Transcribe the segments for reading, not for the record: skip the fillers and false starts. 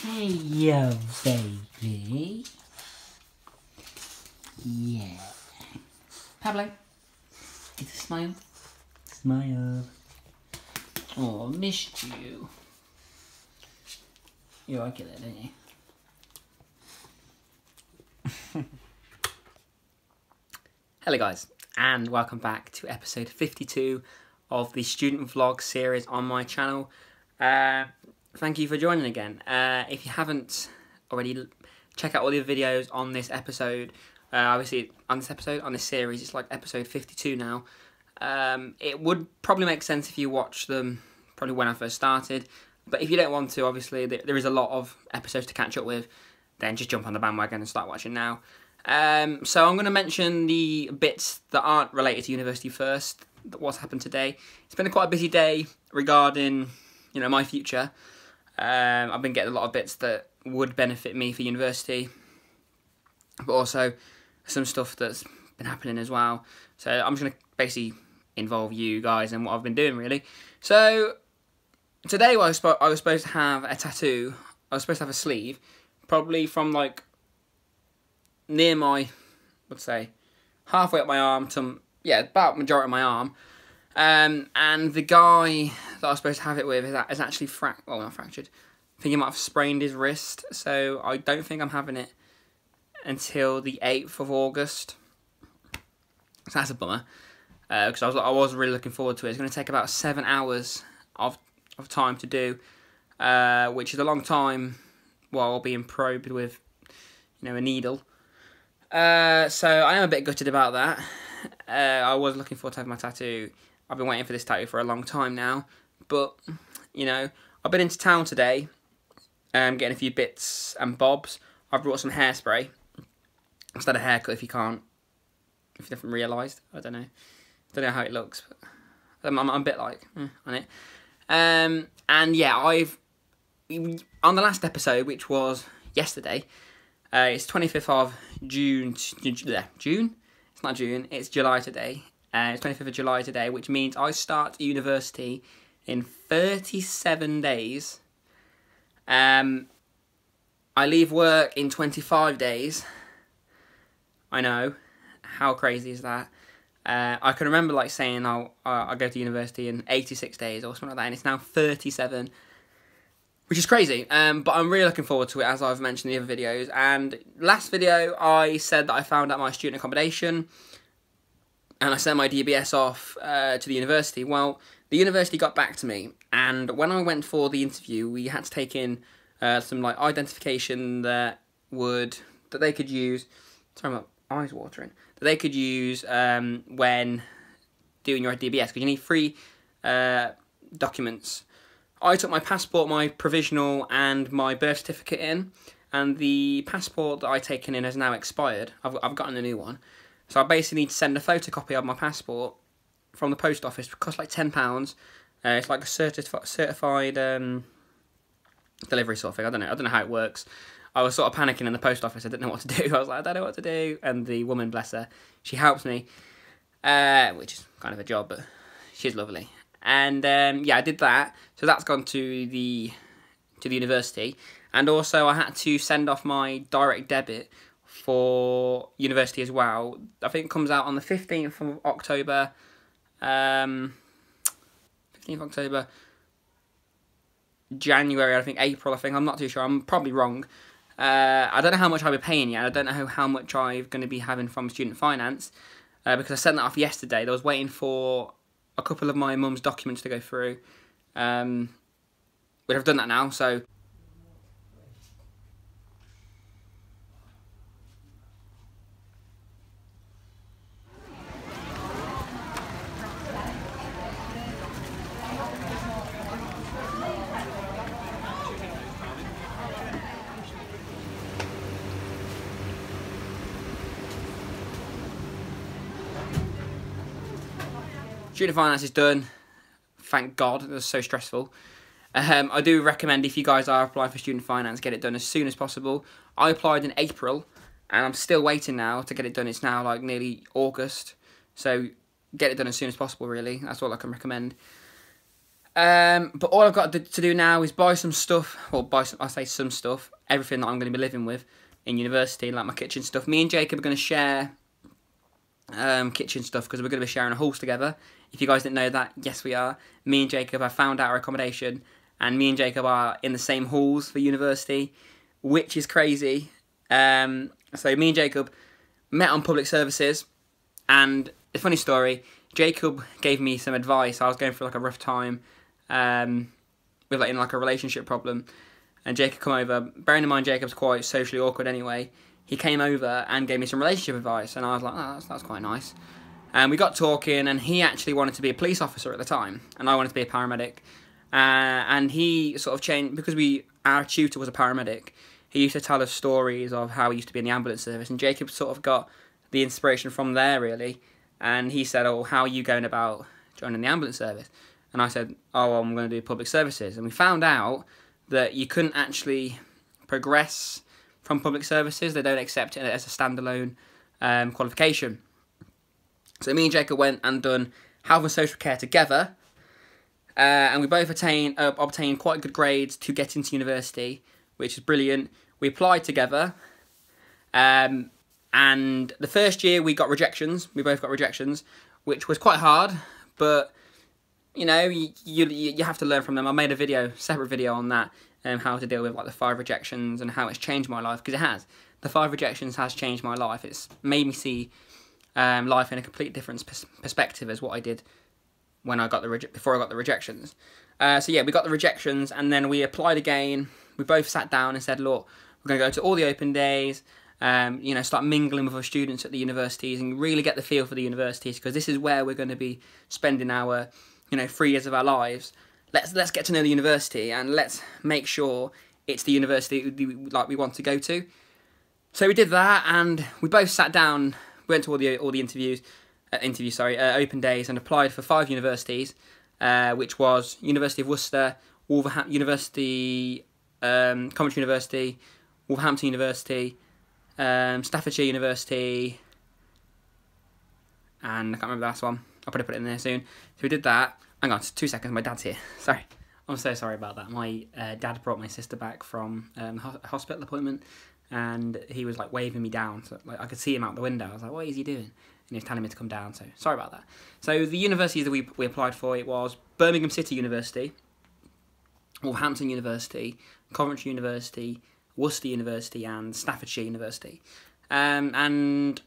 Hey, yo, baby. Yeah. Pablo, get a smile. Smile. Oh, I missed you. You like it there, don't you? Hello guys, and welcome back to episode 52 of the student vlog series on my channel. Thank you for joining again. If you haven't already, check out all the videos on this episode. Obviously, on this series, it's like episode 52 now. It would probably make sense if you watch them probably when I first started. But if you don't want to, obviously, there is a lot of episodes to catch up with. Then just jump on the bandwagon and start watching now. So I'm going to mention the bits that aren't related to university first. What's happened today? It's been quite a busy day regarding, my future. I've been getting a lot of bits that would benefit me for university, but also some stuff that's been happening as well. So I'm just going to basically involve you guys in what I've been doing, really. So today I was supposed to have a tattoo. I was supposed to have a sleeve, probably from like near my, let's say, halfway up my arm to, about majority of my arm. And the guy that I was supposed to have it with is actually not fractured. I think he might have sprained his wrist, so I don't think I'm having it until the 8th of August. So that's a bummer, because I was really looking forward to it. It's going to take about 7 hours of time to do, which is a long time while being probed with, a needle. So I am a bit gutted about that. I was looking forward to having my tattoo. I've been waiting for this tattoo for a long time now, but, I've been into town today, getting a few bits and bobs. I've brought some hairspray instead of haircut, if you haven't realised. I don't know how it looks, but I'm a bit like, on it. And yeah, on the last episode, which was yesterday, it's 25th of June? It's not June, it's July today. It's 25th of July today, which means I start university in 37 days. I leave work in 25 days. I know. How crazy is that? I can remember saying I go to university in 86 days or something like that, and it's now 37, which is crazy. But I'm really looking forward to it, as I've mentioned in the other videos. And last video, I said that I found out my student accommodation, and I sent my DBS off to the university. Well, the university got back to me, and when I went for the interview, we had to take in some identification that they could use. Sorry, my eyes watering. That they could use when doing your DBS, because you need 3 documents. I took my passport, my provisional, and my birth certificate in, and the passport that I've taken in has now expired. I've gotten a new one. So I basically need to send a photocopy of my passport from the post office. It costs like £10. It's like a certified delivery sort of thing. I don't know how it works. I was sort of panicking in the post office. I didn't know what to do. I was like, I don't know what to do. And the woman, bless her, she helps me, which is kind of a job, but she's lovely. And yeah, I did that. So that's gone to the university. And also I had to send off my direct debit for university as well. I think it comes out on the 15th of October. 15th of October, January, I think, April, I think. I'm not too sure. I'm probably wrong. I don't know how much I'll be paying yet. I don't know how much I'm going to be having from student finance, because I sent that off yesterday. I was waiting for a couple of my mum's documents to go through. But I've done that now, so student finance is done. Thank God, it was so stressful. I do recommend, if you guys are applying for student finance, get it done as soon as possible. I applied in April, and I'm still waiting now to get it done. It's now like nearly August, so get it done as soon as possible, really. That's all I can recommend. But all I've got to do now is buy some stuff. Well, I say some stuff. Everything that I'm going to be living with in university, like my kitchen stuff. Me and Jacob are going to share kitchen stuff because we're going to be sharing a halls together. If you guys didn't know that, yes we are. Me and Jacob have found out our accommodation, and me and Jacob are in the same halls for university, which is crazy. So me and Jacob met on public services, and a funny story, Jacob gave me some advice. I was going through like a rough time with like a relationship problem, and Jacob come over. Bearing in mind Jacob's quite socially awkward anyway, he came over and gave me some relationship advice, and I was like, oh, that's quite nice. And we got talking, and he actually wanted to be a police officer at the time, and I wanted to be a paramedic. And he sort of changed, because our tutor was a paramedic. He used to tell us stories of how he used to be in the ambulance service, and Jacob sort of got the inspiration from there, really. And he said, oh, how are you going about joining the ambulance service? And I said, oh, well, I'm going to do public services. And we found out that you couldn't actually progress from public services. They don't accept it as a standalone qualification. So me and Jacob went and done health and social care together. And we both obtained quite good grades to get into university, which is brilliant. We applied together. And the first year we got rejections. We both got rejections, which was quite hard. But, you know, you have to learn from them. I made a separate video on that, how to deal with like the 5 rejections and how it's changed my life, because it has. The 5 rejections has changed my life. It's made me see life in a complete different perspective as what I did when I got before I got the rejections. So yeah, we got the rejections, and then we applied again. We both sat down and said, look, we're going to go to all the open days, you know, start mingling with our students at the universities and really get the feel for the universities, because this is where we're going to be spending our, you know, 3 years of our lives. Let's get to know the university, and let's make sure it's the university we want to go to. So we did that, and we both sat down. We went to all the open days, and applied for 5 universities, which was University of Worcester, Wolverhampton University, Coventry University, Wolverhampton University, Staffordshire University, and I can't remember the last one. I'll probably put it in there soon. So we did that. Hang on, 2 seconds, my dad's here. Sorry. I'm so sorry about that. My dad brought my sister back from a hospital appointment, and he was like waving me down. So like I could see him out the window. I was like, what is he doing? And he was telling me to come down, so sorry about that. So the universities that we applied for, it was Birmingham City University, Wolverhampton University, Coventry University, Worcester University, and Staffordshire University. And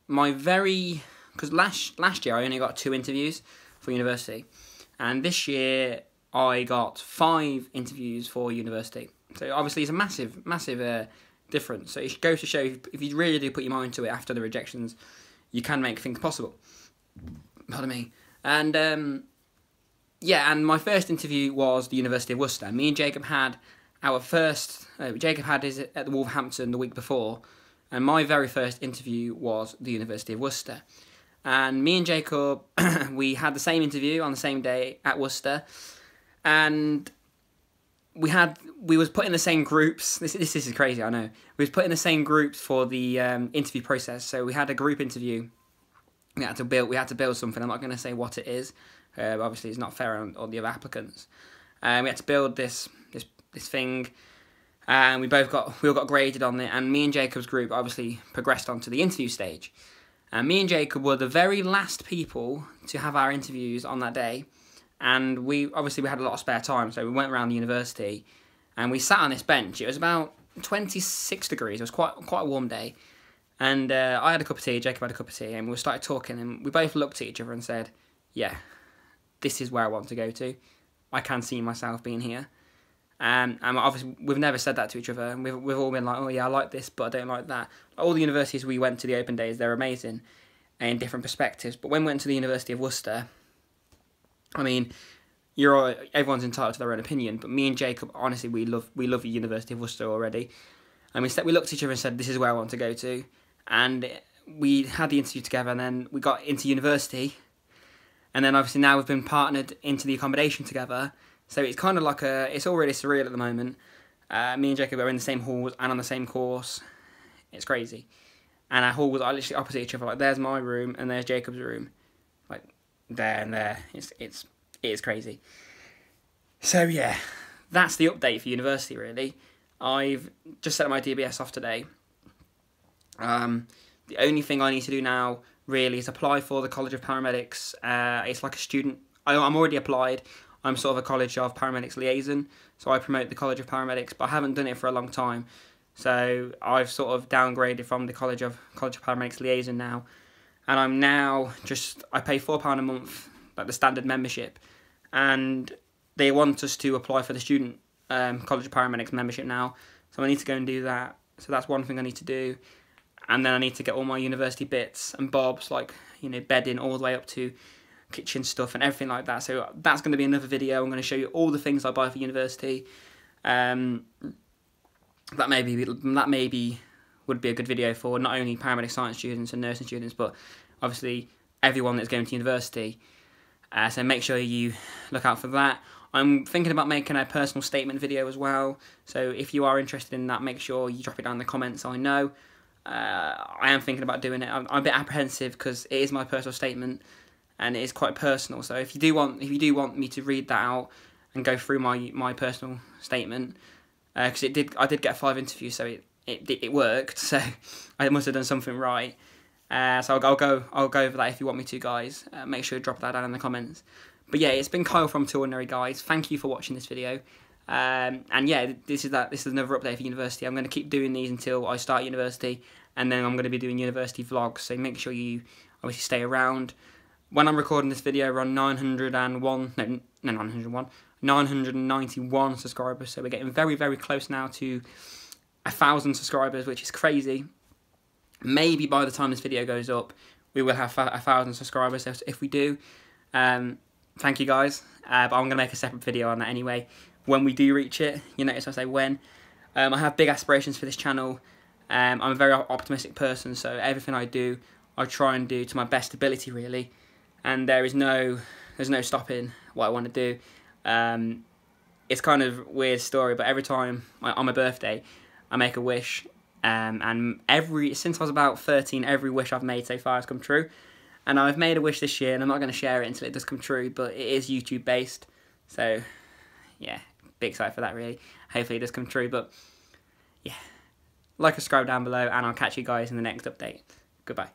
because last year I only got 2 interviews for university, and this year I got 5 interviews for university. So obviously it's a massive difference. So it goes to show, if you really do put your mind to it after the rejections, you can make things possible. Pardon me. And yeah, and my first interview was the University of Worcester. Me and Jacob had our first. Jacob had his at the Wolverhampton the week before, and my very first interview was the University of Worcester. And me and Jacob, we had the same interview on the same day at Worcester, and we was put in the same groups. This is crazy, I know. We was put in the same groups for the interview process. So we had a group interview. We had to build something. I'm not going to say what it is. Obviously, it's not fair on all the other applicants. We had to build this thing, and we all got graded on it. And me and Jacob's group obviously progressed on to the interview stage. And me and Jacob were the very last people to have our interviews on that day. And we had a lot of spare time, so we went around the university, and we sat on this bench. It was about 26 degrees. It was quite a warm day, and I had a cup of tea. Jacob had a cup of tea, and we started talking. And we both looked at each other and said, "Yeah, this is where I want to go to. I can see myself being here." And obviously, we've never said that to each other. And we've all been like, "Oh yeah, I like this, but I don't like that." All the universities we went to, the open days, they're amazing in different perspectives. But when we went to the University of Worcester, I mean, everyone's entitled to their own opinion, but me and Jacob, honestly, we love the University of Worcester already. And we looked at each other and said, this is where I want to go to. And we had the interview together, and then we got into university. And then obviously now we've been partnered into the accommodation together. So it's kind of like it's all really surreal at the moment. Me and Jacob are in the same halls and on the same course. It's crazy. And our halls are literally opposite each other. Like, there's my room and there's Jacob's room. Like, there and there. It is crazy. So yeah, that's the update for university really. I've just set my DBS off today. The only thing I need to do now really is apply for the College of Paramedics. It's like a student. I'm already applied. I'm sort of a College of Paramedics liaison, so I promote the College of Paramedics, but I haven't done it for a long time. So I've sort of downgraded from the College of Paramedics liaison now, and I'm now I pay £4 a month, like the standard membership, and they want us to apply for the student College of Paramedics membership now. So I need to go and do that. So that's one thing I need to do. And then I need to get all my university bits and bobs, like, you know, bedding all the way up to kitchen stuff and everything like that. So that's going to be another video. I'm going to show you all the things I buy for university. That maybe would be a good video for not only paramedic science students and nursing students, but obviously everyone that's going to university. So make sure you look out for that. I'm thinking about making a personal statement video as well. So if you are interested in that, make sure you drop it down in the comments so I know. I am thinking about doing it. I'm a bit apprehensive because it is my personal statement and it is quite personal. So if you do want me to read that out and go through my personal statement, because I did get 5 interviews, so it worked. So I must have done something right. So I'll go over that if you want me to, guys. Make sure you drop that down in the comments. But yeah, it's been Kyle from Two Ordinary Guys. Thank you for watching this video. And yeah, this is another update for university. I'm going to keep doing these until I start university, and then I'm going to be doing university vlogs. So make sure you obviously stay around. When I'm recording this video, we're on 991 subscribers. So we're getting very, very close now to 1,000 subscribers, which is crazy. Maybe by the time this video goes up, we will have 1,000 subscribers. So if we do, thank you guys. But I'm going to make a separate video on that anyway. When we do reach it, you notice I say when. I have big aspirations for this channel. I'm a very optimistic person, so everything I do, I try and do to my best ability, really. And there's no stopping what I want to do. It's kind of a weird story, but every time on my birthday, I make a wish. And since I was about 13, every wish I've made so far has come true. And I've made a wish this year, and I'm not going to share it until it does come true, but it is YouTube based. So yeah, big excited for that really. Hopefully it does come true, but yeah. Like and subscribe down below, and I'll catch you guys in the next update. Goodbye.